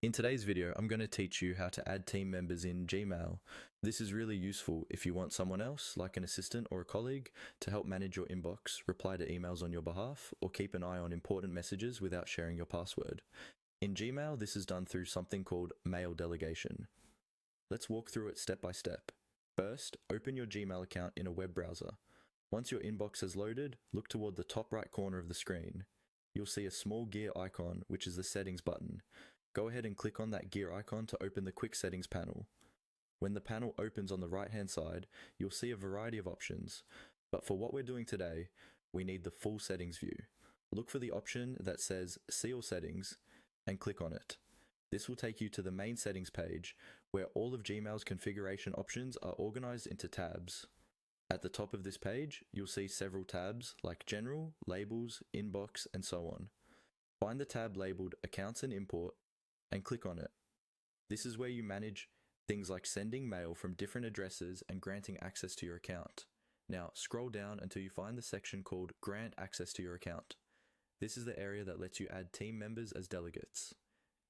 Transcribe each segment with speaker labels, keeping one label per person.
Speaker 1: In today's video, I'm going to teach you how to add team members in Gmail. This is really useful if you want someone else, like an assistant or a colleague, to help manage your inbox, reply to emails on your behalf, or keep an eye on important messages without sharing your password. In Gmail, this is done through something called mail delegation. Let's walk through it step by step. First, open your Gmail account in a web browser. Once your inbox has loaded, look toward the top right corner of the screen. You'll see a small gear icon, which is the settings button. Go ahead and click on that gear icon to open the quick settings panel. When the panel opens on the right hand side, you'll see a variety of options, but for what we're doing today, we need the full settings view. Look for the option that says See All Settings and click on it. This will take you to the main settings page where all of Gmail's configuration options are organized into tabs. At the top of this page, you'll see several tabs like General, Labels, Inbox, and so on. Find the tab labeled Accounts and Import and click on it. This is where you manage things like sending mail from different addresses and granting access to your account. Now scroll down until you find the section called Grant Access to Your Account. This is the area that lets you add team members as delegates.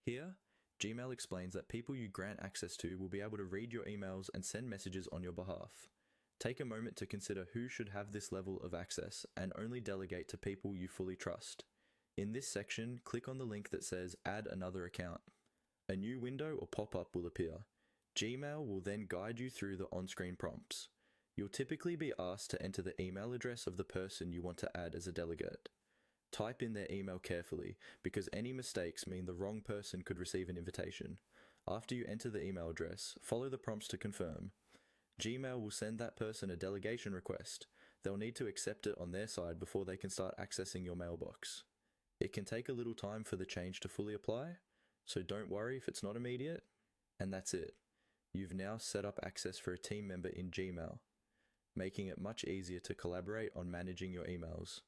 Speaker 1: Here, Gmail explains that people you grant access to will be able to read your emails and send messages on your behalf. Take a moment to consider who should have this level of access and only delegate to people you fully trust. In this section, click on the link that says Add Another Account. A new window or pop-up will appear. Gmail will then guide you through the on-screen prompts. You'll typically be asked to enter the email address of the person you want to add as a delegate. Type in their email carefully, because any mistakes mean the wrong person could receive an invitation. After you enter the email address, follow the prompts to confirm. Gmail will send that person a delegation request. They'll need to accept it on their side before they can start accessing your mailbox. It can take a little time for the change to fully apply, so don't worry if it's not immediate, and that's it. You've now set up access for a team member in Gmail, making it much easier to collaborate on managing your emails.